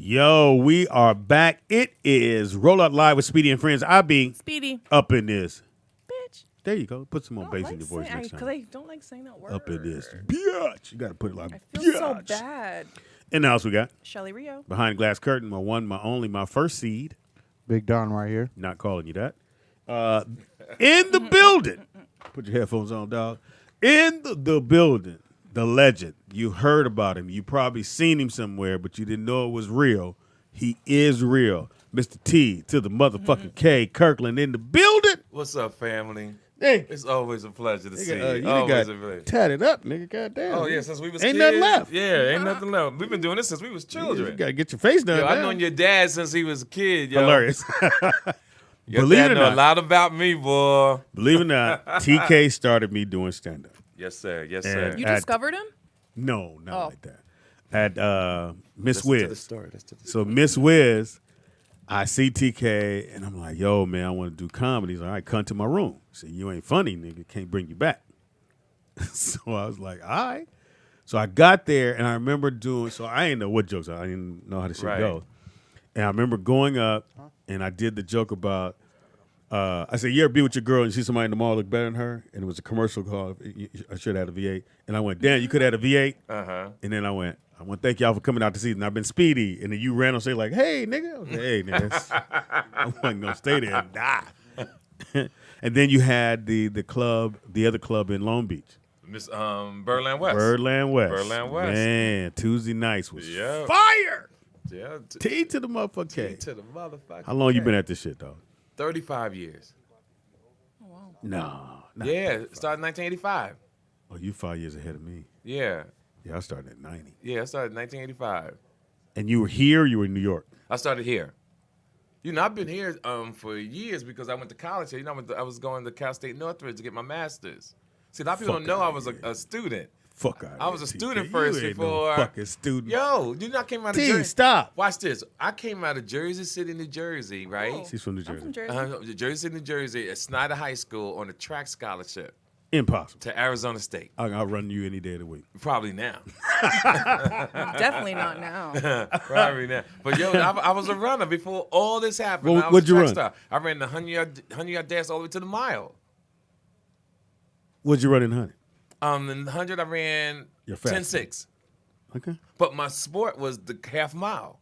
Yo, we are back. It is Roll Out Live with Speedy and Friends. I be Speedy. up in this. Bitch. There you go. Put some more bass like in your voice next time. Because I don't like saying that word. Up in this. Bitch. You got to put it like I feel so bitch. bad. And the house we got. Shelly Rio. Behind the glass curtain, my one, my only, my first seed. Big Don right here. Not calling you that. In the building. Put your headphones on, dog. In the building. The legend. You heard about him. You probably seen him somewhere, but you didn't know it was real. He is real. Mr. T to the motherfucking K. Kirkland in the building. What's up, family? Hey. It's always a pleasure to see you. You Always got a pleasure. tatted up, nigga. Goddamn. Oh, yeah, since we was Ain't kids. nothing left. Yeah, ain't nothing left. We've been doing this since we was children. You got to get your face done. Yo, now. I've known your dad since he was a kid, yo. Hilarious. Your Believe dad it or know not. a lot about me, boy. Believe it or not, TK started me doing stand-up. Yes, sir. Yes, sir. And You at- discovered him? No, not Oh. like that. At Miss Listen to the Wiz. story. Let's do the So Miss Wiz, I see TK, and I'm like, yo, man, I want to do comedy. He's like, all right, come to my room. I said, you ain't funny, nigga. Can't bring you back. So I was like, all right. So I got there, and I remember doing, so I didn't know what jokes, I didn't know how the shit Right. goes. And I remember going up, and I did the joke about, I said, you ever be with your girl and see somebody in the mall look better than her? And it was a commercial called, I should have had a V8. And I went, damn, you could have had a V8? Uh-huh. And then I want to thank y'all for coming out to see it. And I've been Speedy. And then you ran and say like, hey, nigga. I was like, hey, nigga. I wasn't going to stay there and die. And then you had the club, the other club in Long Beach. Miss Birdland West. Birdland West. Birdland West. Man, Tuesday nights was Yeah. fire. Yeah. T to the motherfucker T K. to the motherfucker. How long you K. been at this shit, though? 35 years. No. Not Yeah, it started in 1985. Oh, you 5 years ahead of me. Yeah. Yeah, I started at 90. Yeah, I started in 1985. And you were here or you were in New York? I started here. You know, I've been here for years because I went to college here. You know, I was going to Cal State Northridge to get my master's. See, a lot of people don't know I was a student. Fuck out I was a student first you ain't before. No fucking student. Yo, you know I came out of T, Jersey. stop. Watch this. I came out of Jersey City, New Jersey, right? She's from New I'm Jersey. from Jersey. Jersey City, New Jersey, at Snyder High School on a track scholarship Impossible. to Arizona State. I'll run you any day of the week. Probably now. Definitely not now. Probably now. But yo, I was a runner before all this happened. Well, I was what'd a you track run? star. I ran the 100-yard dash all the way to the mile. What'd you run in 100? In the 100, I ran You're fast. 10.6. Okay. But my sport was the half mile.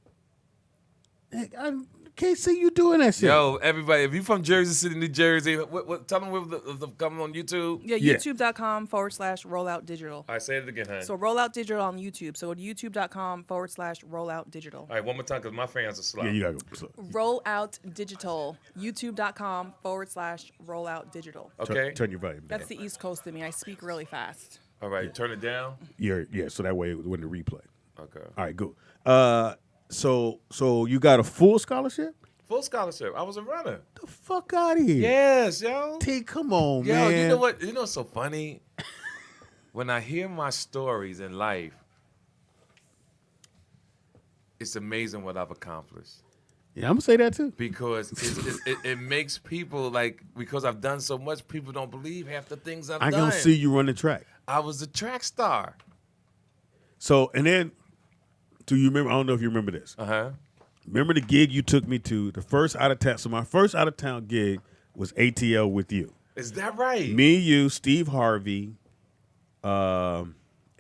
Hey, I can't see you doing that shit. Yo, everybody, if you from Jersey City, New Jersey, tell them where the coming on YouTube. Yeah, Yeah. youtube.com/rollout digital. All right, say it again, honey. So rollout digital on YouTube. So go to youtube.com/rollout digital. All right, one more time because my fans are slow. Yeah, you gotta go. So, Rollout digital. youtube.com/rollout digital. Okay. Turn your volume down. That's the East Coast of me. I speak really fast. All right, turn it down. Yeah, so that way it wouldn't replay. Okay. All right, good. So you got a full scholarship? Full scholarship. I was a runner. The fuck out of here. Yes, yo. T, come on, Yo, man. you know what? You know what's so funny? When I hear my stories in life, it's amazing what I've accomplished. Yeah, I'm gonna say that too. Because it makes people, like, because I've done so much, people don't believe half the things I've I done. gonna see you run the track. I was a track star. So, and then, do you remember? I don't know if you remember this. Uh-huh. Remember the gig you took me to, the first out of town. So my first out of town gig was ATL with you. Is that right? Me, you, Steve Harvey. I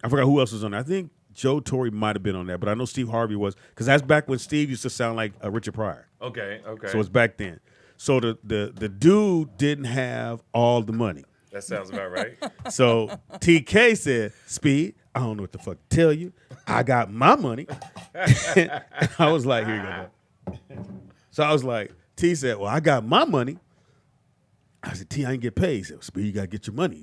forgot who else was on there. I think Joe Torre might have been on that, but I know Steve Harvey was, because that's back when Steve used to sound like Richard Pryor. Okay. So it's back then. So the dude didn't have all the money. That sounds about right. So TK said, Speed, I don't know what the fuck to tell you. I got my money. I was like, here you go, bro. So I was like, T said, well, I got my money. I said, T, I ain't get paid. He said, Speed, you got to get your money.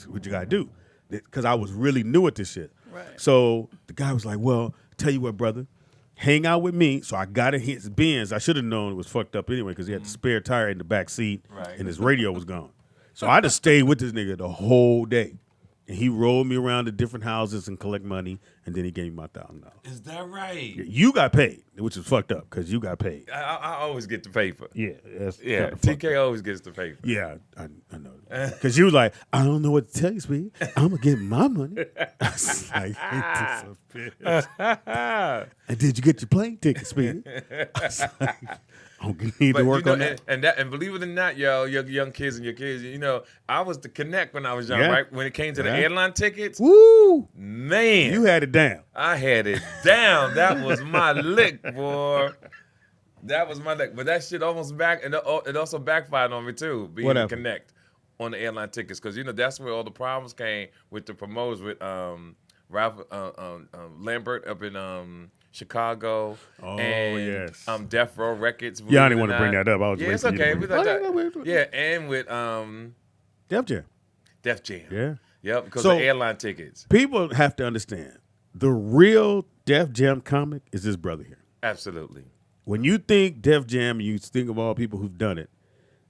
What you got to do? Because I was really new at this shit. Right. So the guy was like, well, tell you what, brother. Hang out with me. So I got in his Benz. I should have known it was fucked up anyway because he had the spare tire in the back seat Right. and his radio was gone. So I just stayed with this nigga the whole day. And he rolled me around to different houses and collect money. and then he gave me my $1,000. Is that right? You got paid, which is fucked up because you got paid. I always get the paper. Yeah, that's Yeah, kinda fucked TK up. always gets the paper. Yeah, I know. Because you was like, I don't know what to tell you, Speedy. I'm going to get my money. I was like, "Ain't this a bitch?" And did you get your plane ticket, Speedy? I was like, I'm going to need to work on that. And believe it or not, yo, your young kids and your kids, I was the connect when I was young, Yeah. right? When it came to the Yeah. airline tickets, Woo! man. You had it down. I had it down. That was my lick, boy. That was my lick. But that shit almost it also backfired on me too, being What a happened? connect on the airline tickets. Because, that's where all the problems came with the promoters with Ralph Lambert up in Chicago. Oh, and, yes. Death Row Records. Yeah, I didn't want to bring that up. I was Yeah, waiting it's for you to okay. bring We it let up. that. Yeah, and with Def Jam. Def Jam. Yeah. Yep, because So- of airline tickets. People have to understand, the real Def Jam comic is this brother here. Absolutely. When you think Def Jam, you think of all people who've done it.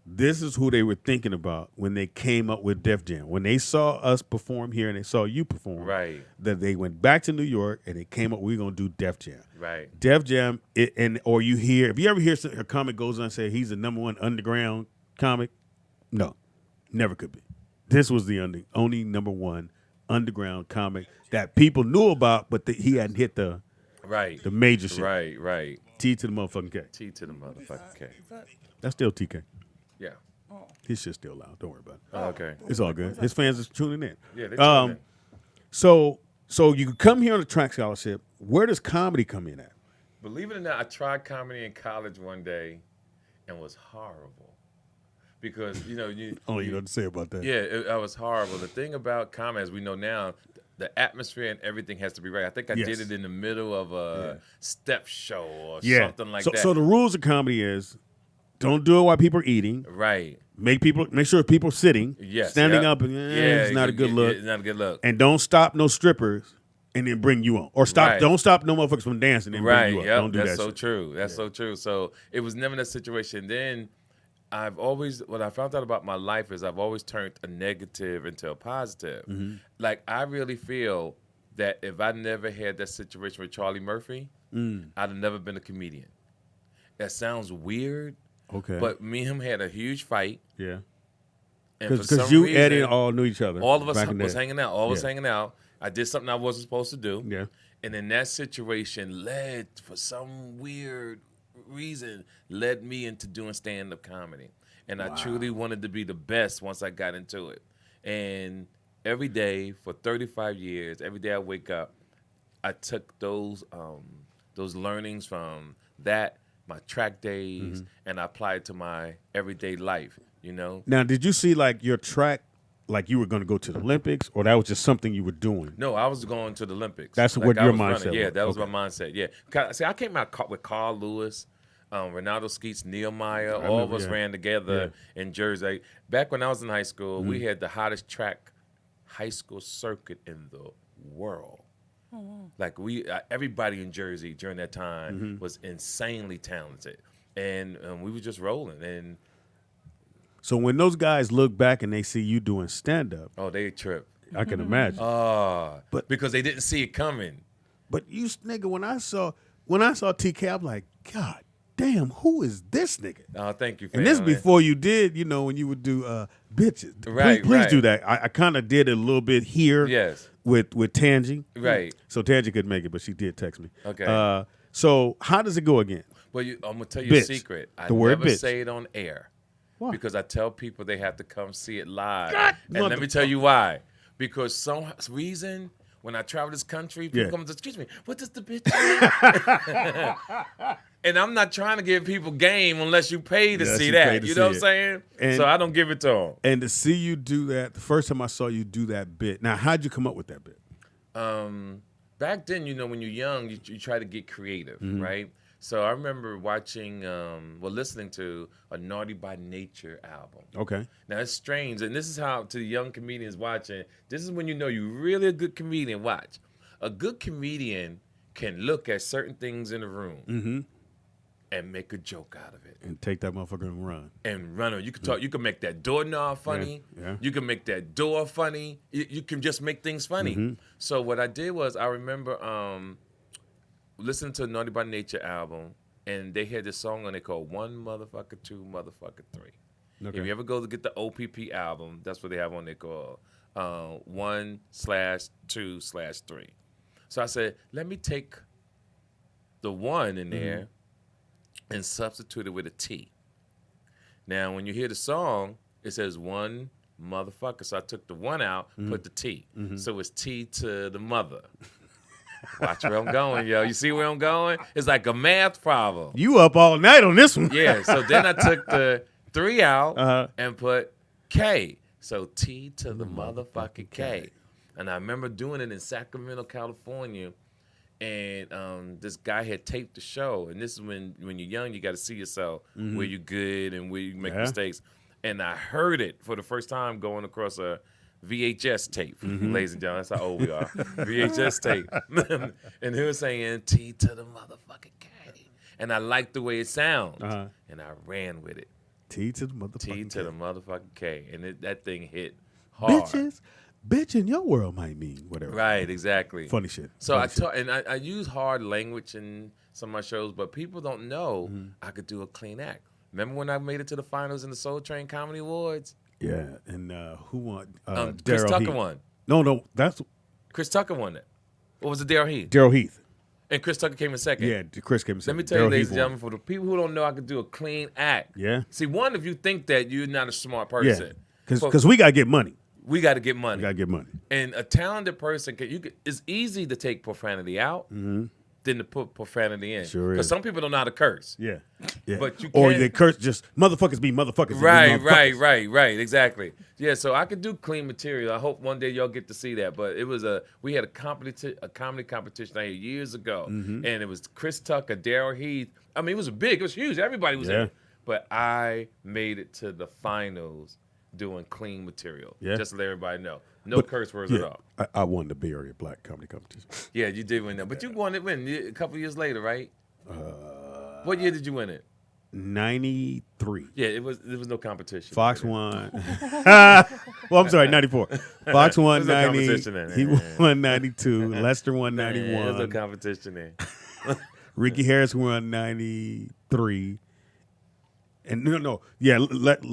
This is who they were thinking about when they came up with Def Jam. When they saw us perform here and they saw you perform, Right. that they went back to New York and they came up, we're going to do Def Jam. Right. Def Jam, if you ever hear a comic goes on and say he's the #1 underground comic, no, never could be. This was the only #1 underground comic that people knew about, but he hadn't hit the Right. major shit. Right. T to the motherfucking K. T to the motherfucking K. That's still TK. Yeah. His shit's still loud. Don't worry about it. Oh, okay. It's all good. His fans is tuning in. Yeah, they tune in. So you come here on a track scholarship. Where does comedy come in at? Believe it or not, I tried comedy in college one day and was horrible. Because, You know what to say about that. yeah, I was horrible. The thing about comedy, as we know now, the atmosphere and everything has to be right. I think I Yes. did it in the middle of a step show or Yeah. something like so, that. So the rules of comedy is don't do it while people are eating. right. Make sure people are sitting. Yes. Standing yep. up and it's not a good look. It's not a good look. And don't stop no strippers and then bring you on. Or Right. don't stop no motherfuckers from dancing and Right. bring you up. Yep. Don't do That's that so shit. true. That's so true. So it was never that situation. Then what I found out about my life is I've always turned a negative into a positive. Mm-hmm. Like, I really feel that if I never had that situation with Charlie Murphy, I'd have never been a comedian. That sounds weird, Okay. but me and him had a huge fight. yeah. And for Because some you, reason, Eddie, all knew each other. all of us back in the was day. hanging out. All of us Yeah. hanging out. I did something I wasn't supposed to do. Yeah. And then that situation for some weird reason, led me into doing stand-up comedy. And I truly wanted to be the best once I got into it. And every day for 35 years, every day I wake up, I took those learnings from that, my track days, and I applied it to my everyday life, Now, did you see like your track, like you were going to go to the Olympics, or that was just something you were doing? No, I was going to the Olympics. That's Like, what I your was mindset running. Yeah, was. that was Okay. my mindset. Yeah. See, I came out with Carl Lewis, Ronaldo Skeets, Nehemiah. All of remember, us yeah. ran together in Jersey. Back when I was in high school, we had the hottest track high school circuit in the world. Like everybody in Jersey during that time was insanely talented, and we were just rolling. And So when those guys look back and they see you doing stand-up, they tripped. I can imagine. But- because they didn't see it coming. But you, nigga, when I saw TK, I'm like, God damn, who is this nigga? Oh, thank you, And this family. before you did, when you would do bitches. Right, Please right. do that. I kind of did it a little bit here. Yes. With Tangi. Right. So Tangi couldn't make it, but she did text me. Okay. So how does it go again? Well, I'm gonna tell you a Bitch. secret. I The word never bitch. say it on air. Why? Because I tell people they have to come see it live. God, and let me tell you why. Because some reason when I travel this country, people Yeah. come and say, excuse me, what does the bitch mean? And I'm not trying to give people game unless you pay to Unless see you that. pay to You see know what it. I'm saying? And- So I don't give it to them. And to see you do that, the first time I saw you do that bit. Now, how'd you come up with that bit? Back then, when you're young, you try to get creative, Mm-hmm. right? So I remember listening to a Naughty by Nature album. Okay. Now, it's strange, and this is how, to the young comedians watching, this is when you know you're really a good comedian. Watch. A good comedian can look at certain things in the room and make a joke out of it. And take that motherfucker and run. And run on. You can talk. You can make that doorknob funny. Yeah. You can make that door funny. You can just make things funny. Mm-hmm. So what I did was I remember listening to a Naughty by Nature album, and they had this song on it called One Motherfucker, Two Motherfucker, Three. Okay. If you ever go to get the OPP album, that's what they have on there called 1/2/3. So I said, let me take the one in there and substitute it with a T. Now, when you hear the song, it says one motherfucker. So I took the one out, put the T. So it's T to the mother. Watch where I'm going, yo. You see where I'm going? It's like a math problem. You up all night on this one. Yeah, so then I took the 3 out and put K. So T to the motherfucking K. And I remember doing it in Sacramento, California. And this guy had taped the show. And this is when you're young, you got to see yourself where you're good and where you make mistakes. And I heard it for the first time going across a VHS tape, ladies and gentlemen. That's how old we are. VHS tape. And he was saying T to the motherfucking K. And I liked the way it sounds. And I ran with it. T to the motherfucking T to K. the motherfucking K. And that thing hit hard. Bitch in your world might mean whatever. Right, exactly. Funny shit. So Funny I use hard language in some of my shows, but people don't know I could do a clean act. Remember when I made it to the finals in the Soul Train Comedy Awards? Yeah, and who won? Chris Daryl Tucker Heath. won. No, that's Chris Tucker won it. What was it, Daryl Heath? Daryl Heath. And Chris Tucker came in second. Yeah, Chris came in second. Let me tell you, Daryl ladies Heath and gentlemen, for the people who don't know I could do a clean act. Yeah. See, one, if you think that, you're not a smart person. Yeah, because we got to get money. We got to get money. We got to get money. And a talented person, it's easy to take profanity out than to put profanity in. Sure is. Because some people don't know how to curse. Yeah. But you or can't- they curse just motherfuckers be motherfuckers. Right, exactly. Yeah, so I could do clean material. I hope one day y'all get to see that. But it was we had a comedy competition I had years ago, and it was Chris Tucker, Daryl Heath. I mean, it was huge. Everybody was in it. But I made it to the finals doing clean material. Yeah. Just to let everybody know. No curse words at all. I won the Bay Area Black Comedy Competition. Yeah, you did win that. But you won it a couple years later, right? What year did you win it? 93. Yeah, it was no competition. Fox won. Well, I'm sorry, 94. Fox won There's no 90. competition in He there. won 92. Lester won 91. There's no competition there. Ricky Harris won 93. And no. Yeah,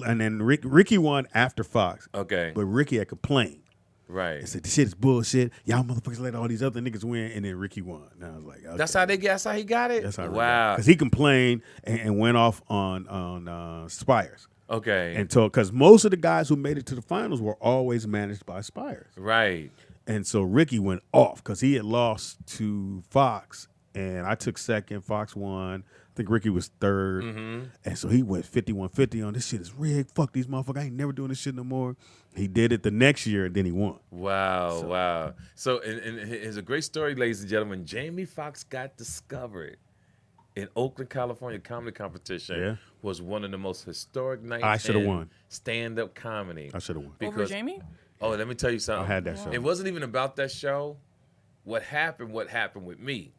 and then Ricky won after Fox. Okay. But Ricky had complained. Right. And said, this shit is bullshit. Y'all motherfuckers let all these other niggas win. And then Ricky won. And I was like, okay. That's how he got it? That's how wow. Because he complained and went off on Spires. Okay. And because most of the guys who made it to the finals were always managed by Spires. Right. And so Ricky went off because he had lost to Fox. And I took second. Fox won. I think Ricky was third. And so he went 51-50 on this shit is rigged. Fuck these motherfuckers. I ain't never doing this shit no more. He did it the next year, and then he won. Wow. So, and it's a great story, ladies and gentlemen. Jamie Foxx got discovered in Oakland, California comedy competition. Yeah. Was one of the most historic nights I shoulda in won. stand-up comedy. I should have won. Over Jamie? Oh, let me tell you something. I had that show. It wasn't even about that show. What happened with me.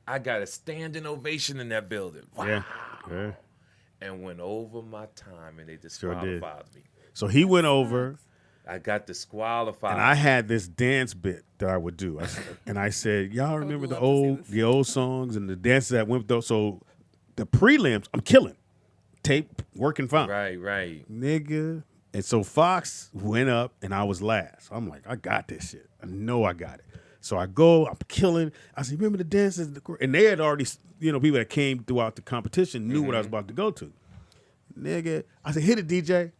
I got a standing ovation in that building. Wow. Yeah. And went over my time, and they disqualified me. So he went over, I got disqualified. and I had this dance bit that I would do. I said, y'all remember the old songs and the dances that went through? So the prelims, I'm killing. Tape working fine. Right. Nigga. And so Fox went up, and I was last. I'm like, I got this shit. I know I got it. So I go, I'm killing. I said, remember the dances? And they had already, people that came throughout the competition knew what I was about to go to. Nigga, I said, hit it, DJ.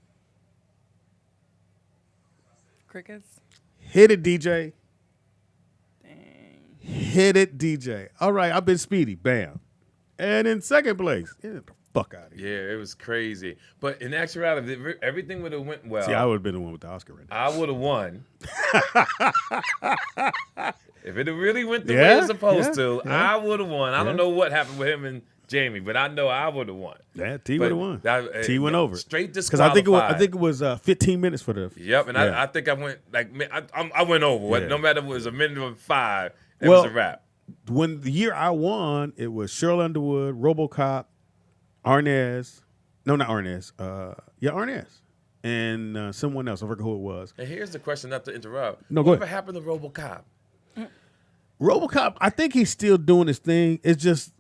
Crickets? Hit it, DJ. Dang. Hit it, DJ. All right, I've been Speedy. Bam. And in second place, get the fuck out of here. Yeah, it was crazy. But in actuality, everything would have went well. See, I would have been the one with the Oscar right now. I would have won. If it really went the way it was supposed to, I would have won. I don't know what happened with him and Jamie, but I know I would have won. Yeah, T would have won. T went over. Straight Because disqualified. I think it was 15 minutes for the. Yep, and I think I went I went over. Yeah. No matter if it was a minute or 5, it was a wrap. When the year I won, it was Cheryl Underwood, RoboCop, Arnaz. No, not Arnaz. Arnaz. And someone else. I forget who it was. And here's the question, not to interrupt. No, go Whatever ahead. happened to RoboCop? RoboCop, I think he's still doing his thing. It's just,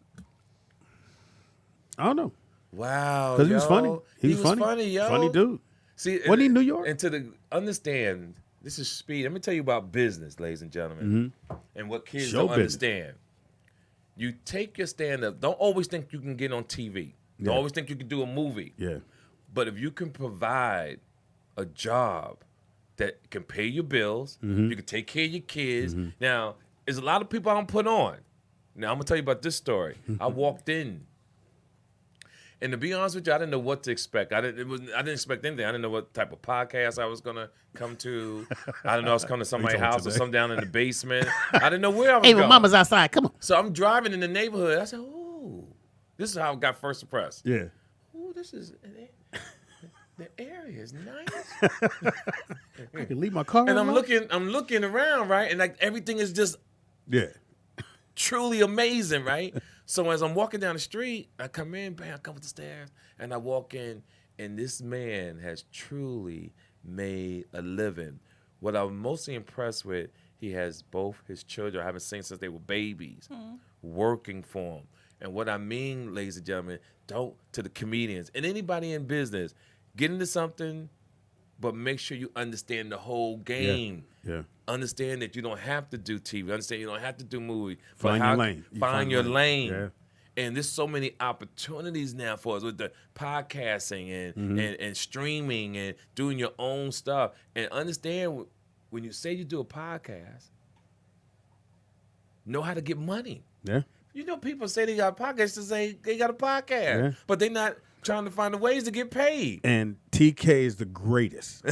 I don't know. Wow, Because he was funny. He was funny, yo. Funny dude. See, Wasn't he in New York? And to understand, this is Speed. Let me tell you about business, ladies and gentlemen, and what kids Show don't business. understand. You take your stand-up. Don't always think you can get on TV. Don't always think you can do a movie. Yeah. But if you can provide a job that can pay your bills, you can take care of your kids. Now, there's a lot of people I don't put on. Now, I'm going to tell you about this story. I walked in. And to be honest with you, I didn't know what to expect. I didn't expect anything. I didn't know what type of podcast I was going to come to. I didn't know I was coming to somebody's house or some down in the basement. I didn't know where I was going. Hey, my mama's outside. Come on. So I'm driving in the neighborhood. I said, ooh, this is how I got first impressed. Yeah. Ooh, this is, the area is nice. I can leave my car. And alone. I'm looking around, right? And like everything is just Yeah. truly amazing, right? So as I'm walking down the street, I come in, bam, I come up the stairs, and I walk in, and this man has truly made a living. What I'm mostly impressed with, he has both his children, I haven't seen since they were babies, working for him. And what I mean, ladies and gentlemen, to the comedians and anybody in business, get into something, but make sure you understand the whole game. Yeah. Understand that you don't have to do TV. Understand you don't have to do movie. Find your lane. You Find your lane. Yeah. And there's so many opportunities now for us with the podcasting and streaming and doing your own stuff. And understand when you say you do a podcast, know how to get money. Yeah. You know, people say they got a podcast to say they got a podcast, but they're not trying to find the ways to get paid. And TK is the greatest.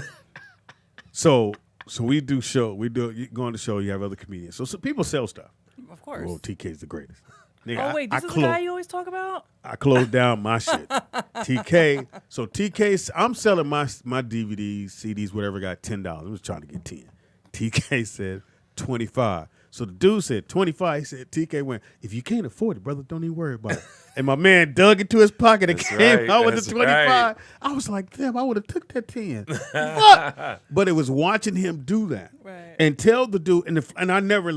So we do show. You go on the show. You have other comedians. So people sell stuff. Of course. Well, TK is the greatest. Nigga, Oh, wait, this is the guy you always talk about? I closed down my shit. TK. So TK, I'm selling my DVDs, CDs, whatever. Got $10. I was trying to get 10. TK said 25. So the dude said 25. He said, TK went, if you can't afford it, brother, don't even worry about it. And my man dug into his pocket and came out with the 25. Right. I was like, damn, I would have took that 10. Fuck. But it was watching him do that. Right. And tell the dude, and I never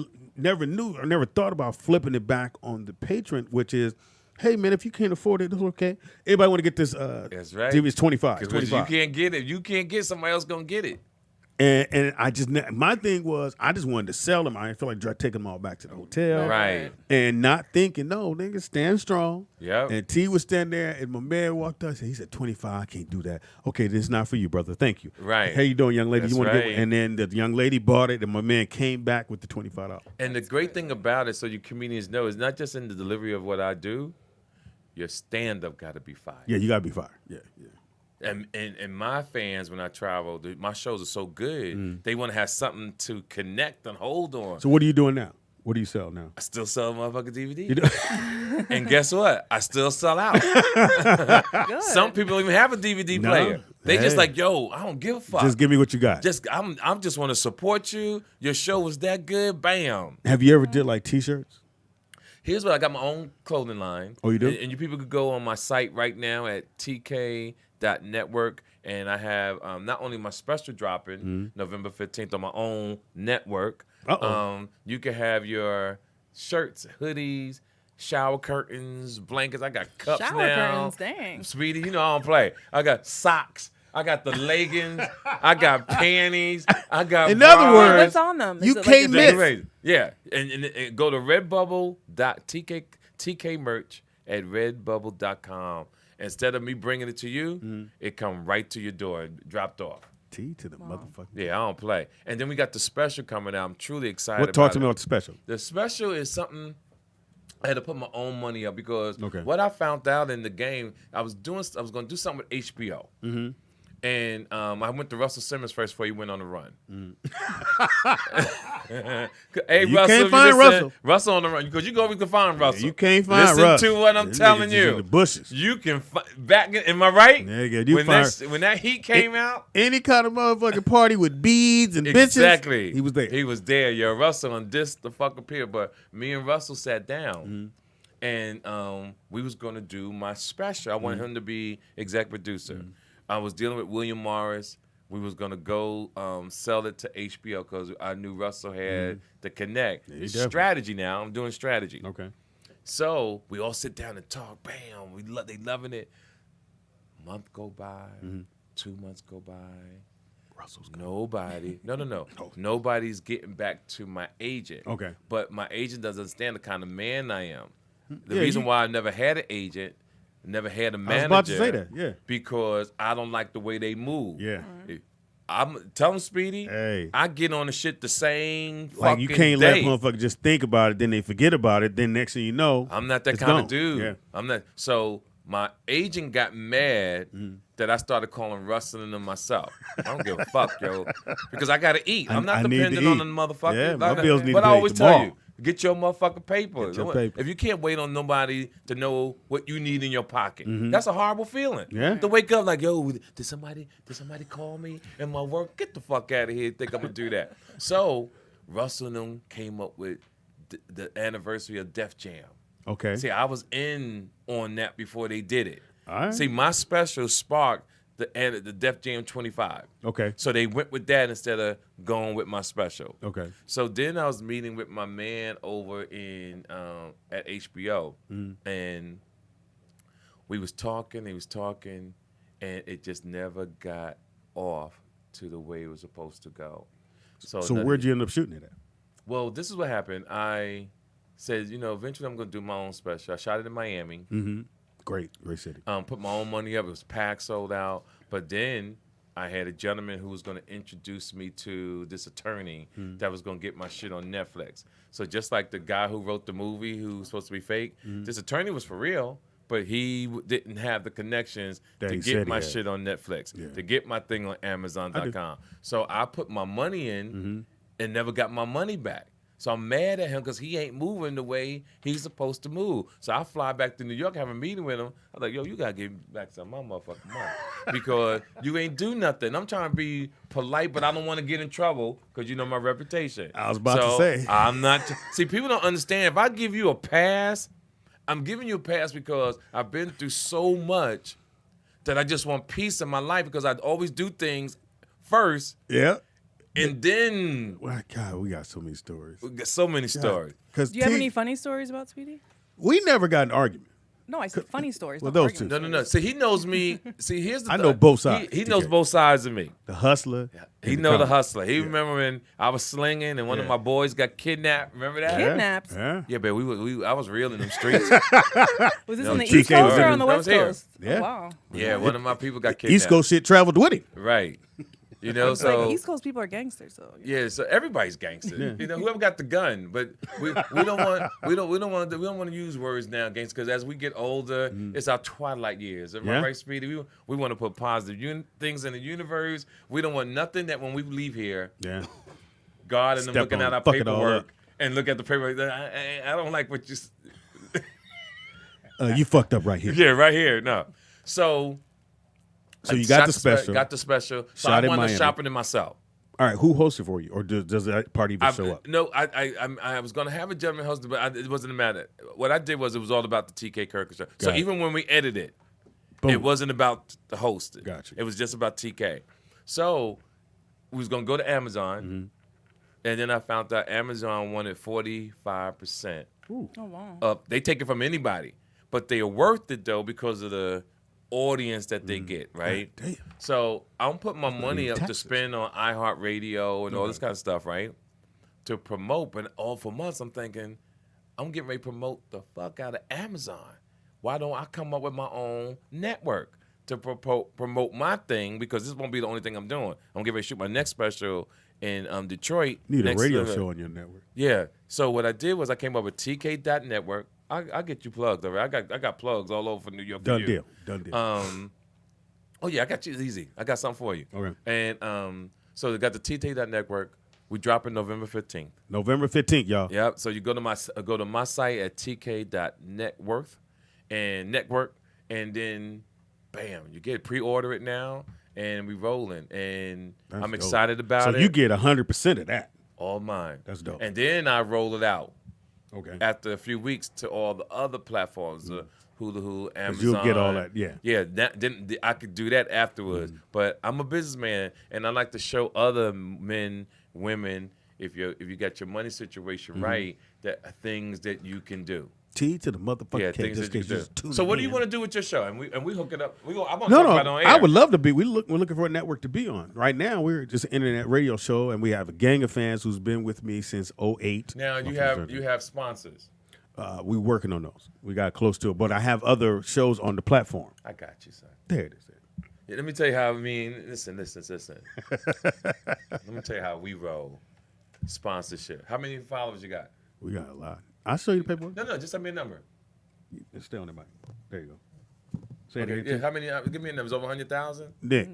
knew or never thought about flipping it back on the patron, which is, hey, man, if you can't afford it, it's okay. Everybody want to get this That's right. TV is 25. Because you can't get it. You can't get somebody else going to get it. And I just, my thing was, I just wanted to sell them. I didn't feel like taking them all back to the hotel. Right. And not thinking, no, nigga, stand strong. Yep. And T was standing there, and my man walked up. He said, 25, I can't do that. Okay, this is not for you, brother. Thank you. Right. How you doing, young lady? That's You want to right. get? And then the young lady bought it, and my man came back with the $25. And the great thing about it, so you comedians know, is not just in the delivery of what I do, your stand-up got to be fire. Yeah, you got to be fired. Yeah. And my fans, when I travel, my shows are so good, they want to have something to connect and hold on. So what are you doing now? What do you sell now? I still sell motherfucking You DVD. And guess what? I still sell out. Good. Some people don't even have a DVD No. player. They just Hey. like, yo, I don't give a fuck. Just give me what you got. I'm just want to support you. Your show was that good. Bam. Have you ever did like T-shirts? Here's what I got my own clothing line. Oh, you do? And you people could go on my site right now at tk.network. And I have not only my special dropping November 15th on my own network. You can have your shirts, hoodies, shower curtains, blankets. I got cups Shower now. curtains, dang. Speedy, you know I don't play. I got socks. I got the leggings. I got panties. I got In other bras. words, What's on them? you Is it can't like miss. Yeah, and go to redbubble.tk merch at redbubble.com. Instead of me bringing it to you, it come right to your door, dropped off. T to the motherfucker. Yeah, I don't play. And then we got the special coming out. I'm truly excited What? about Talk to it. me about the special. The special is something I had to put my own money up because Okay. what I found out in the game, I was going to do something with HBO. And I went to Russell Simmons first before he went on the run. Hey, You Russell, can't if find you listen, Russell. on the run because you go, we can find Russell. You can't find Listen Russ. to what I'm Them telling niggas is in you. the bushes. You can back. Am I right? Nigga, you when find- when that heat came out. Any kind of motherfucking party with beads and bitches. Exactly. He was there. He was there. Yo, Russell on this the fuck appear. But me and Russell sat down And we was gonna do my special. I wanted him to be exec producer. I was dealing with William Morris. We was gonna go sell it to HBO because I knew Russell had the connect. It's definitely. strategy now. I'm doing strategy. Okay. So we all sit down and talk. Bam, they loving it. Month go by, 2 months go by. Russell's Nobody. No. Nobody's getting back to my agent. Okay. But my agent doesn't understand the kind of man I am. The Yeah, reason why I never had an agent, never had a manager. I was about to say that, yeah. Because I don't like the way they move. Yeah. I'm telling Speedy, Hey. I get on the shit the same Like fucking you can't day. let motherfuckers just think about it, then they forget about it. Then next thing you know, I'm not that it's kind gone. of dude. Yeah. I'm not. So my agent got mad that I started calling Russell and them myself. I don't give a fuck, yo, because I gotta eat. I'm not I need to dependent on eat. them motherfuckers. Yeah, my bills need but to I be always paid tell tomorrow. you, get your motherfucking paper. Get your paper. If you can't wait on nobody to know what you need in your pocket, that's a horrible feeling. Yeah. To wake up like, yo, did somebody call me in my work? Get the fuck out of here. Think I'm gonna do that? So Russell and them came up with the anniversary of Def Jam. Okay. See, I was in on that before they did it. All right. See, my special sparked the Def Jam 25. Okay. So they went with that instead of going with my special. Okay. So then I was meeting with my man over in at HBO, and he was talking, and it just never got off to the way it was supposed to go. So where'd you end up shooting it at? Well, this is what happened. I said, eventually I'm going to do my own special. I shot it in Miami. Mm-hmm. Great city. Put my own money up. It was packed, sold out. But then I had a gentleman who was going to introduce me to this attorney that was going to get my shit on Netflix. So just like the guy who wrote the movie who was supposed to be fake, this attorney was for real, but he didn't have the connections That to he get said he my had. shit on Netflix, Yeah. to get my thing on Amazon.com. So I put my money in and never got my money back. So I'm mad at him because he ain't moving the way he's supposed to move. So I fly back to New York, have a meeting with him. I'm like, yo, you got to give me back some of my motherfucking money because you ain't do nothing. I'm trying to be polite, but I don't want to get in trouble because you know my reputation. I was about to say. I'm not. See, people don't understand. If I give you a pass, I'm giving you a pass because I've been through so much that I just want peace in my life because I always do things first. Yeah. And then Well, God, we got so many stories. we got so many stories. Because Do you have any funny stories about Speedy? we never got an argument. No, I said funny stories. Well, not those argument two. No. See, he knows me. See, here's the I know both sides, He knows TK. both sides of me. The hustler. He and know the comic. hustler. He remember when I was slinging and one of Yeah. my boys got kidnapped. Remember that? Yeah. Kidnapped? Yeah. Yeah, but I was real in them streets. Was this No, on the TK East Coast was or in- on the that West was here. Coast? Yeah. Oh, wow. Yeah, one of my people got kidnapped. East Coast shit traveled with him. Right. You know, It's like so East Coast people are gangsters, so. yeah, so everybody's gangster. You know, whoever got the gun, but we don't want to use words now, gangster, because as we get older, it's our twilight years. Am I Yeah. right, Speedy? We want to put positive things in the universe. We don't want nothing that when we leave here, Yeah. God and them Step looking on at it, our fuck it all paperwork up. and look at the paperwork. I don't like what you. You fucked up right here. Yeah, right here. No, so. So you I got shot the special. Got the special. So Shot I in wanted to Miami. shop it in myself. All right, who hosted for you, or does that part even show up? No, I was going to have a gentleman host, but it wasn't a matter. What I did was it was all about the TK Kirkland show. So Got it. even when we edited, Boom. it wasn't about the host. Gotcha. It was just about TK. So we was going to go to Amazon, and then I found out Amazon wanted 45%. Oh, wow. Up. They take it from anybody, but they are worth it though because of the audience that they get, right? God damn. So I'm putting my money in up to Texas. spend on iHeartRadio and all this kind of stuff, right? To promote, but all for months I'm thinking, I'm getting ready to promote the fuck out of Amazon. Why don't I come up with my own network to promote my thing? Because this won't be the only thing I'm doing. I'm getting ready to shoot my next special in Detroit. You need a next radio to- show on your network. Yeah. So what I did was I came up with TK.network. I'll get you plugged, all right? I got plugs all over for New York. for Done you. deal. Done deal. Oh yeah, I got you easy. I got something for you. Okay. And so they got the TK.network. We drop it November 15th. November 15th, y'all. Yep. So you go to my site at tk.networth and network, and then bam, you get it. Pre-order it now, and we rolling. And That's I'm dope. excited about So it. you get 100% of that. All mine. That's dope. And then I roll it out Okay. after a few weeks to all the other platforms, Hulu, Amazon. You'll get all that, yeah. Yeah, then I could do that afterwards. But I'm a businessman, and I like to show other men, women, if you got your money situation right, that are things that you can do. T to the motherfucking Yeah, K, things just that you in case you're do. just tuning So what do you in. want to do with your show? And we hook it up. I want to No, talk about it on air. I would love to be. We're looking for a network to be on. Right now, we're just an internet radio show, and we have a gang of fans who's been with me since '08. Now you have sponsors. We're working on those. We got close to it, but I have other shows on the platform. I got you, son. There it is. Yeah, let me tell you how. Listen. Let me tell you how we roll. Sponsorship. How many followers you got? We got a lot. I'll show you the paperwork. No, just send me a number. Stay on the mic. There you go. Say it Okay, again. yeah, how many? Give me a number. Over 100,000. Nick,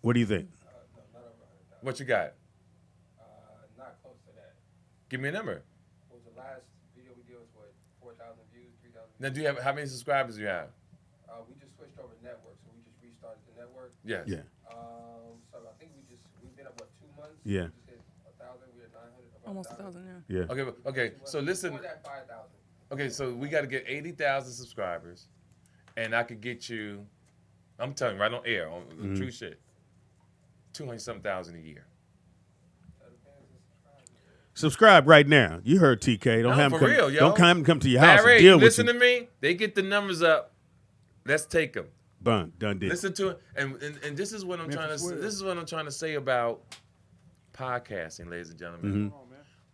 what do you think? What you got? Not close to that. Give me a number. What was the last video we did was what, 4,000 views, 3,000 views? Now, do you have how many subscribers do you have? We just switched over network, so we just restarted the network. Yes. Yeah. So I think we've been up, what, 2 months? Yeah. We just hit 1,000, we had 900. about Almost 1,000. 1,000, yeah. Yeah. Okay. So listen. Before that, 5,000. Okay, so we got to get 80,000 subscribers, and I could get you. I'm telling you right on air, on true shit. 200,000 a year. Subscribe right now. You heard TK. Don't No, have him for come, real, yo. Don't have him come to your house Larry, and deal listen with to you. me. They get the numbers up. Let's take them. Done deal. Listen to it, and this is what I'm trying to. This is what I'm trying to say about podcasting, ladies and gentlemen.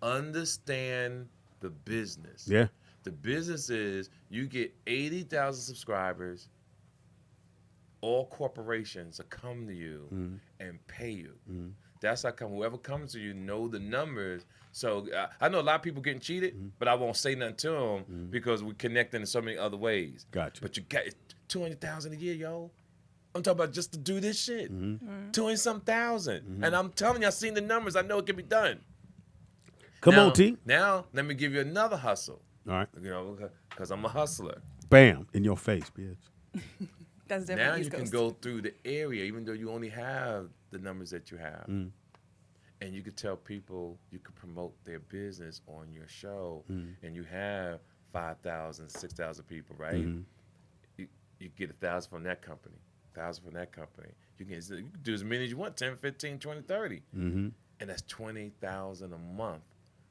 Understand the business. Yeah. The business is you get 80,000 subscribers. All corporations will come to you and pay you. That's how come whoever comes to you know the numbers. So I know a lot of people getting cheated, but I won't say nothing to them because we're connecting in so many other ways. Gotcha. But you got 200,000 a year, yo. I'm talking about just to do this shit. 200-something thousand. And I'm telling you, I've seen the numbers. I know it can be done. Come Now- on, T. Now, let me give you another hustle. All right. You know, because I'm a hustler. Bam. In your face, bitch. That's Now definitely you East can Coast. go through the area, even though you only have the numbers that you have. And you could tell people, you could promote their business on your show. And you have 5,000, 6,000 people, right? You get 1,000 from that company, 1,000 from that company. You can do as many as you want, 10, 15, 20, 30. And that's 20,000 a month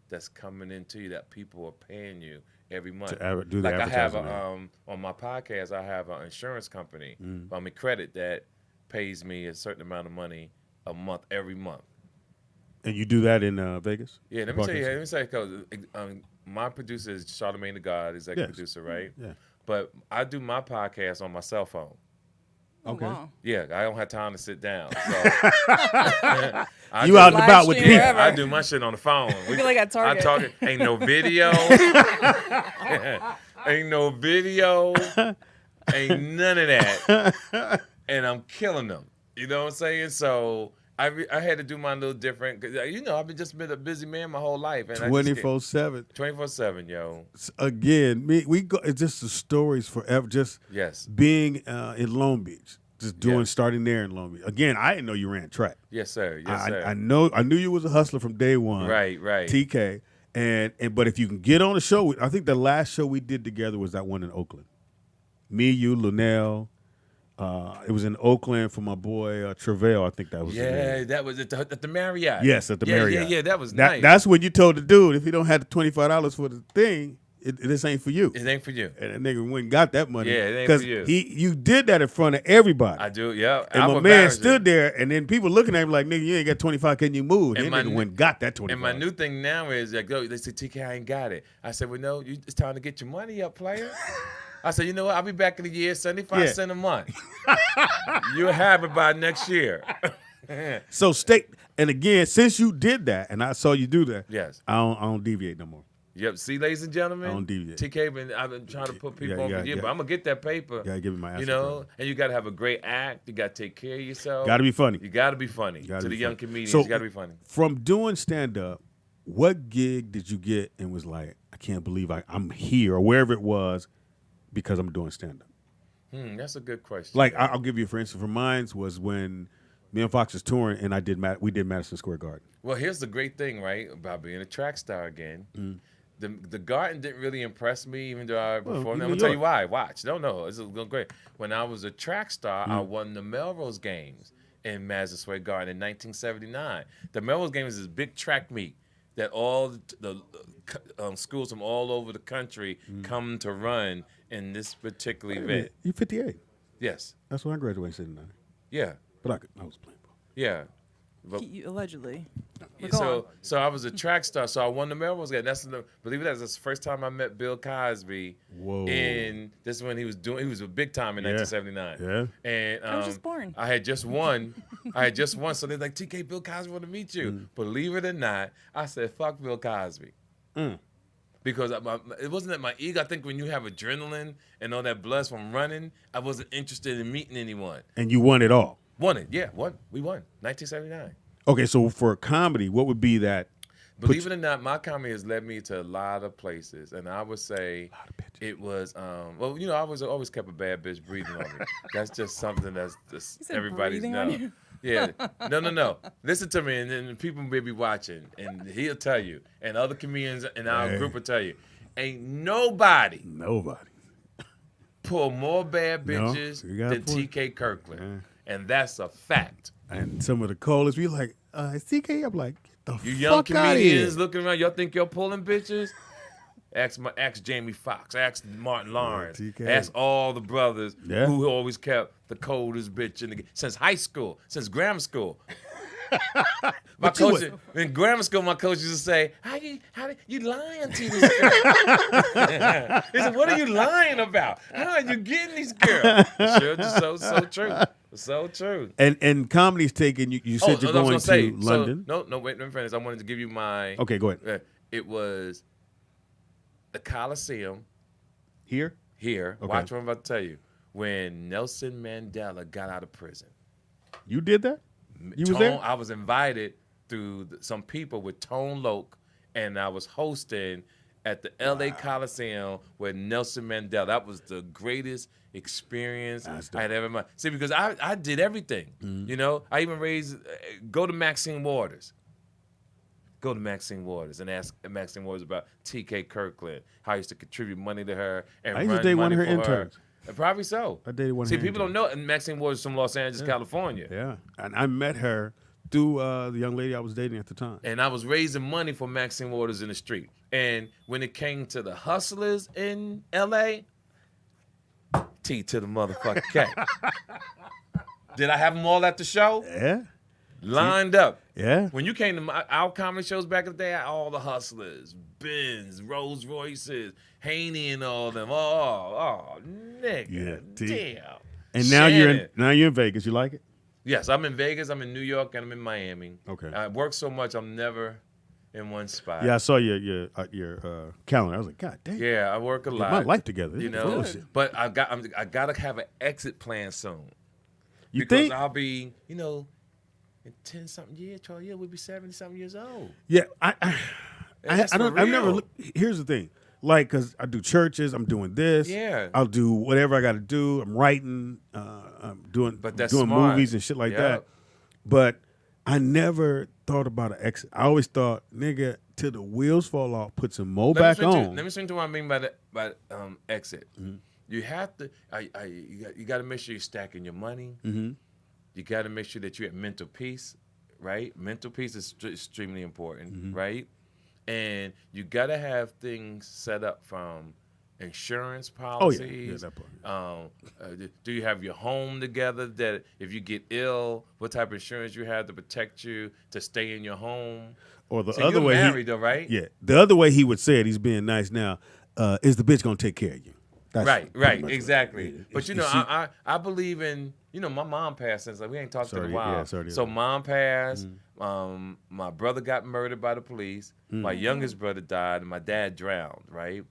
that's coming into you that people are paying you every month. To do the like I have advertising, on my podcast, I have an insurance company, credit that pays me a certain amount of money a month every month. And you do that in Vegas? Yeah, let me tell you, because my producer is Charlamagne the God, executive producer, right? Yeah. But I do my podcast on my cell phone. Oh, Okay. wow. Yeah, I don't have time to sit down. So You out and about with the Live stream people. wherever. I do my shit on the phone. You feel like at I Target. talk. Ain't no video. Ain't no video. Ain't none of that. And I'm killing them. You know what I'm saying? So I had to do mine a little different. 'Cause, I've been a busy man my whole life. And 24/7. 24/7, yo. Again, we go. It's just the stories forever. Just Yes. being in Long Beach, just Yeah. starting there in Long Beach. Again, I didn't know you ran track. Yes, sir. Yes, sir. I knew you was a hustler from day one. Right. TK, and but if you can get on the show, I think the last show we did together was that one in Oakland. Me, you, Lunel. It was in Oakland for my boy Travell. I think that was his Yeah, name. that was at the Marriott. Yes, at the Marriott. Yeah, that was nice. That's when you told the dude, if you don't have the $25 for the thing, this ain't for you. It ain't for you. And that nigga went and got that money. Yeah, it ain't for you. You did that in front of everybody. I do, yeah. And I'm my man embarrassed. stood there, and then people looking at him like, nigga, you ain't got 25, can you move? And And then my nigga went and got that 25. And my new thing now is like, they say, TK, I ain't got it. I said, well, no, it's time to get your money up, player. I said, you know what? I'll be back in a year, 75 cents a month. You'll have it by next year. So and again, since you did that, and I saw you do that, Yes. I don't deviate no more. Yep. See, ladies and gentlemen, I don't deviate. I've been trying to put people Yeah, on yeah, for years, yeah. but I'm gonna get that paper. You gotta give me my You answer. know, and you gotta have a great act. You gotta take care of yourself. Gotta be funny. You gotta be funny Gotta to be the young funny. comedians. So- you gotta be funny. From doing stand up, what gig did you get and was like, I can't believe I'm here, or wherever it was, because I'm doing stand up? That's a good question. Like I'll give you for instance. For mine was when me and Fox was touring, and we did Madison Square Garden. Well, here's the great thing, right, about being a track star again. The garden didn't really impress me, even though I Well, performed. you I'm gonna New tell you York. why. Watch. No, it's going great. When I was a track star, I won the Melrose Games in Madison Square Garden in 1979. The Melrose Games is this big track meet that all the schools from all over the country come to run in this particular Wait a event. minute, you 58. Yes. That's when I graduated in 79. Yeah. But I was playing ball. Yeah. But Allegedly. But go on. so I was a track star, so I won the Melrose Game. Believe it or not, that's the first time I met Bill Cosby. Whoa. And this is when he was a big time in Yeah. 1979. Yeah. And I was just born. I had just won. So they're like, TK, Bill Cosby want to meet you. Believe it or not, I said, fuck Bill Cosby. Because it wasn't that my ego. I think when you have adrenaline and all that blood from running, I wasn't interested in meeting anyone. And you won it all. Won it, yeah, we won, 1979. Okay, so for comedy, what would be that? Believe it or not, my comedy has led me to a lot of places, and I would say it was, well, I was always kept a bad bitch breathing on me. That's just something that's just You said everybody's breathing on know. you? Yeah, no. Listen to me, and then people may be watching, and he'll tell you, and other comedians in our group will tell you, ain't nobody pull more bad No, bitches you got a than point. TK Kirkland, and that's a fact. And some of the coldest, we like, CK. I'm like, get the You young fuck out of comedians here. looking around, y'all think you're pulling bitches? Ask Jamie Foxx, ask Martin Lawrence, TK. ask all the brothers Yeah. who always kept the coldest bitch since high school, since grammar school. My But you coach in grammar school, my coach used to say, "How you lying to this girl?" He said, "What are you lying about? How are you getting these girls?" Sure, just so true, so true. And comedy's taking you. You said you're I was going gonna to say, London. No, wait, let me finish. I wanted to give you my. Okay, go ahead. It was the Coliseum Here. here. Okay. Watch what I'm about to tell you. When Nelson Mandela got out of prison, You did that. You was there. I was invited through some people with Tone Loc, and I was hosting at the L.A. Coliseum with Nelson Mandela. That was the greatest experience I had ever met. See, because I did everything. I even go to Maxine Waters. Go to Maxine Waters and ask Maxine Waters about TK Kirkland, how I used to contribute money to her and I used to run date one money of her for interns. Probably so. I dated one of See, her people don't interns. know, and Maxine Waters is from Los Angeles, California. Yeah, and I met her through the young lady I was dating at the time. And I was raising money for Maxine Waters in the street. And when it came to the hustlers in L.A., T to the motherfucking K. Did I have them all at the show? Yeah, Lined up. yeah. When you came to our comedy shows back in the day, all the hustlers, Benz, Rolls Royces, Haney and all them. Oh, nigga. Yeah, T. Damn. And now Shannon. you're in Vegas. You like it? Yes, I'm in Vegas, I'm in New York, and I'm in Miami. Okay. I work so much, I'm never in one spot. Yeah, I saw your calendar. I was like, God damn. Yeah, I work a Get lot. my life together. You This is know, bullshit. but I gotta have an exit plan soon. You because think? I'll be, in 10-something years, 12 years, we'll be 70-something years old. Yeah, I That's for don't. I've never. real. Here's the thing. Like, cause I do churches. I'm doing this. Yeah. I'll do whatever I got to do. I'm writing. I'm doing. But that's doing smart. movies and shit like Yep. that. But I never thought about an exit. I always thought, nigga, till the wheels fall off, put some more back Let on. me explain to you what I mean by exit. Mm-hmm. You have to. You got to make sure you're stacking your money. Mm-hmm. You got to make sure that you're at mental peace, right? Mental peace is extremely important, Mm-hmm. right? And you got to have things set up from insurance policies. Yeah, that part. Do you have your home together? That if you get ill, what type of insurance you have to protect you to stay in your home? Or the So other you're way, married though, right? Yeah, the other way he would say it, he's being nice now. Is the bitch gonna take care of you? That's pretty Right, much exactly. what- But is she- I believe in, my mom passed since we ain't talked in Sorry, a while. yeah, sorry to So hear that. mom passed. My brother got murdered by the police. My youngest brother died, and my dad drowned. Right.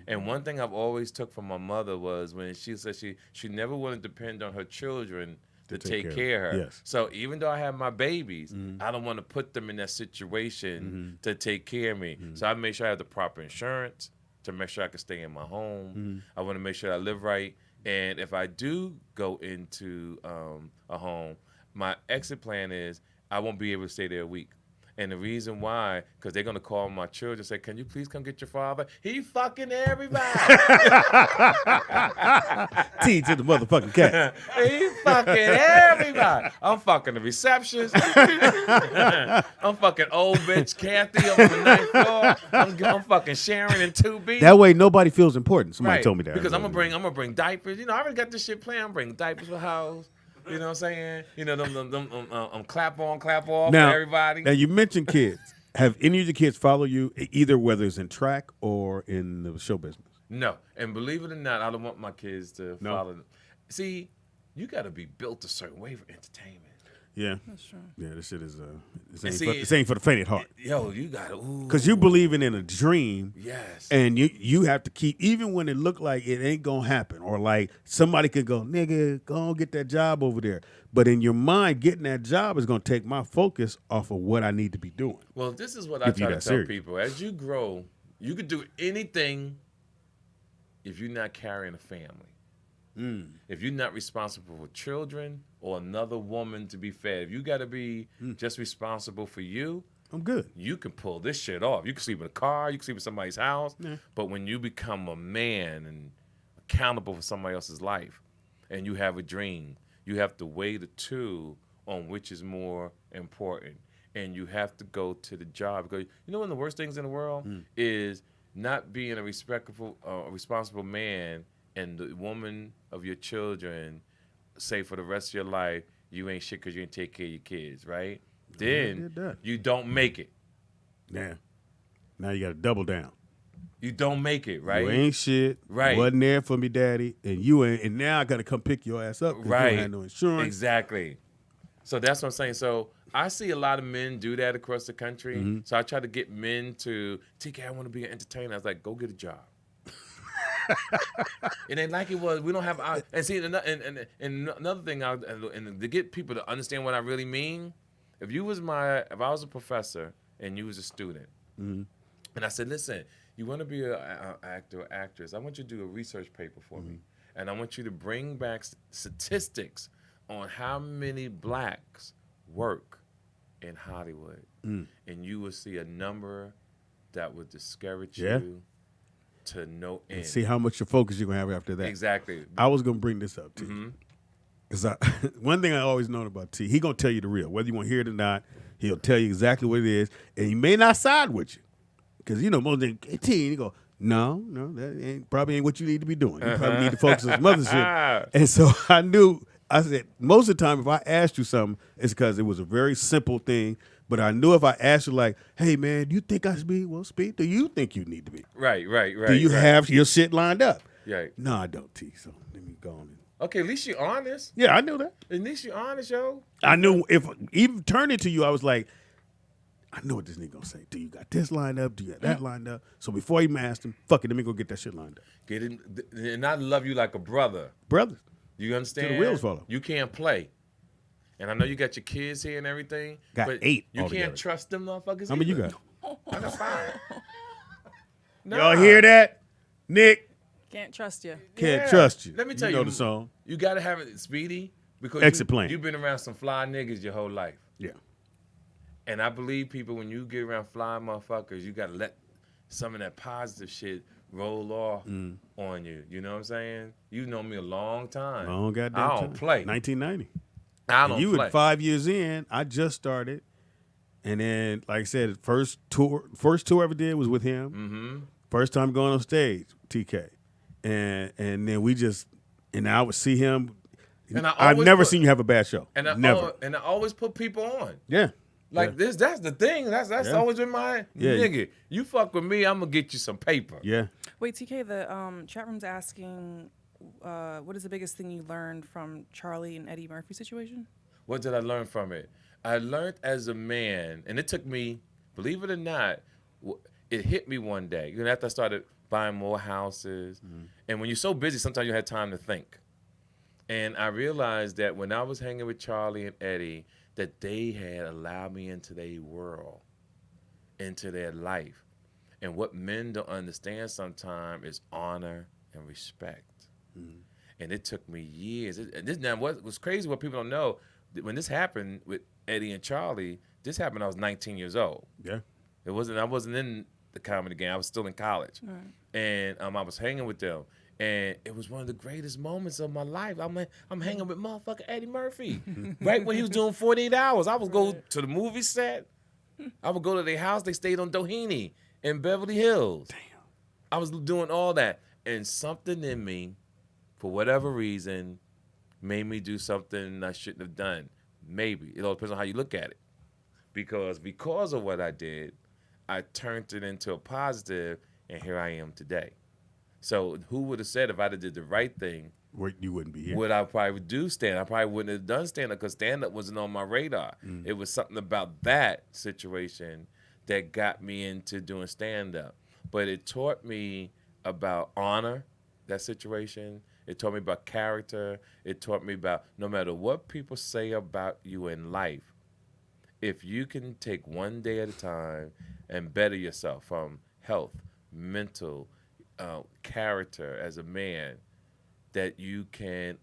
And one thing I've always took from my mother was when she said she never wanted to depend on her children to take care of her. Yes. So even though I have my babies, I don't want to put them in that situation to take care of me. So I make sure I have the proper insurance to make sure I can stay in my home. I want to make sure I live right. And if I do go into a home, my exit plan is I won't be able to stay there a week. And the reason why, because they're gonna call my children and say, "Can you please come get your father? He fucking everybody. T to the motherfucking cat. He fucking everybody. I'm fucking the receptionist. I'm fucking old bitch Kathy on the ninth floor. I'm fucking Sharon and 2B. That way nobody feels important. Somebody told me that. Because I'm gonna bring diapers. You know, I already got this shit planned. I'm bringing diapers for house. You know what I'm saying? You know, them clap on, clap off now, for everybody. Now, you mentioned kids. Have any of your kids follow you, either whether it's in track or in the show business? No. And believe it or not, I don't want my kids to follow them. See, you got to be built a certain way for entertainment. Yeah. That's true. Yeah, this shit is, see, this ain't for the faint at heart. Yo, you got to, Because you believing in a dream. Yes. And you have to keep, even when it look like it ain't going to happen, or like somebody could go, nigga, go on get that job over there. But in your mind, getting that job is going to take my focus off of what I need to be doing. Well, this is what I try to tell people. As you grow, you could do anything if you're not carrying a family. If you're not responsible for children or another woman to be fed, if you got to be just responsible for you, I'm good. You can pull this shit off. You can sleep in a car. You can sleep in somebody's house. Yeah. But when you become a man and accountable for somebody else's life and you have a dream, you have to weigh the two on which is more important. And you have to go to the job. Because you know one of the worst things in the world is not being a responsible man and the woman of your children say for the rest of your life, you ain't shit because you ain't take care of your kids, right? Then you don't make it. Yeah. Now you got to double down. You don't make it, right? You ain't shit. Right. Wasn't there for me, daddy. And you ain't. And now I got to come pick your ass up because you ain't had no insurance. Exactly. So that's what I'm saying. So I see a lot of men do that across the country. So I try to get men to, TK, I want to be an entertainer. I was like, go get a job. It ain't like it was. We don't have. And see, and another thing, and to get people to understand what I really mean, if I was a professor and you was a student, and I said, listen, you want to be an actor or actress, I want you to do a research paper for me, and I want you to bring back statistics on how many blacks work in Hollywood, and you will see a number that would discourage you to no end. And see how much your focus you're going to have after that. Exactly. I was going to bring this up to you. Because one thing I always known about T, he going to tell you the real. Whether you want to hear it or not, he'll tell you exactly what it is. And he may not side with you. Because, you know, most of the T, and he go, no, that probably ain't what you need to be doing. You probably need to focus on some other shit. And so I said, most of the time, if I asked you something, it's because it was a very simple thing. But I knew if I asked you, like, hey, man, do you think I should be? Well, Speed, do you think you need to be? Right. Do you have your shit lined up? Right. No, I don't, T. So let me go on. Okay, at least you're honest. Yeah, I knew that. At least you're honest, yo. I knew if even turning to you, I was like, I know what this nigga gonna say. Do you got this lined up? Do you got that lined up? So before I even asked him, fuck it, let me go get that shit lined up. Get in, and I love you like a brother. Brothers. You understand? Till the wheels fall off. You can't play. And I know you got your kids here and everything. Got but 8 You altogether. can't trust them motherfuckers. How many you got? I got 5. Y'all hear that? Nick, Can't trust you. can't trust you. Let me tell you. You know the song. You got to have it, Speedy, because Exit plan. You've been around some fly niggas your whole life. Yeah. And I believe people, when you get around fly motherfuckers, you got to let some of that positive shit roll off on you. You know what I'm saying? You've known me a long time. Long goddamn I don't time. play. 1990. I don't you play. were 5 years in. I just started. And then, like I said, first tour I ever did was with him. Mm-hmm. First time going on stage, TK. And then we just, and I would see him. And I've never seen you have a bad show. Never. And I always put people on. Yeah. Like this, that's the thing. That's always been my nigga. You fuck with me, I'm gonna get you some paper. Yeah. Wait, TK, the chat room's asking, what is the biggest thing you learned from Charlie and Eddie Murphy situation? What did I learn from it? I learned as a man, and it took me, believe it or not, it hit me one day. You know, after I started buying more houses, and when you're so busy, sometimes you had time to think. And I realized that when I was hanging with Charlie and Eddie, that they had allowed me into their world, into their life. And what men don't understand sometimes is honor and respect. And it took me years. Now, what was crazy, what people don't know, when this happened with Eddie and Charlie, this happened when I was 19 years old. Yeah. I wasn't in the comedy game. I was still in college. Right. And I was hanging with them. And it was one of the greatest moments of my life. I'm hanging with motherfucking Eddie Murphy. Right when he was doing 48 Hours. I would go to the movie set. I would go to their house. They stayed on Doheny in Beverly Hills. Damn. I was doing all that. And something in me, for whatever reason, made me do something I shouldn't have done. Maybe. It all depends on how you look at it. Because of what I did, I turned it into a positive, and here I am today. So who would have said if I'd have did the right thing, You wouldn't be here. would I probably do stand-up? I probably wouldn't have done stand-up because stand-up wasn't on my radar. It was something about that situation that got me into doing stand-up. But it taught me about honor, that situation. It taught me about character. It taught me about no matter what people say about you in life, if you can take one day at a time and better yourself from health, mental, character as a man, that you can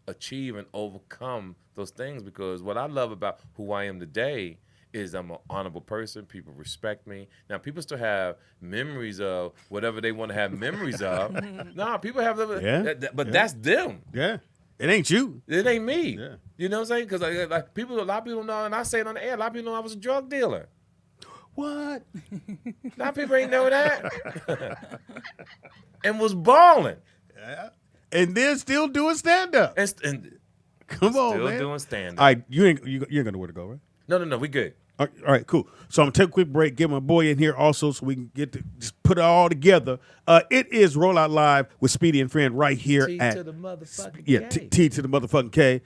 achieve and overcome those things. Because what I love about who I am today is I'm an honorable person. People respect me. Now, people still have memories of whatever they want to have memories of. No, people have them, but that's them. Yeah. It ain't you. It ain't me. Yeah. You know what I'm saying? Because a lot of people know, and I say it on the air, a lot of people know I was a drug dealer. What? A lot of people ain't know that. And was balling. Yeah. And then still doing stand-up. And Come on, still man. doing stand-up. All right, you ain't gonna know where to go, right? No, we good. All right, cool. So I'm gonna take a quick break, get my boy in here also, so we can get to just put it all together. It is Roll Out Live with Speedy and Friend right here T at to the motherfucking T to the motherfucking K.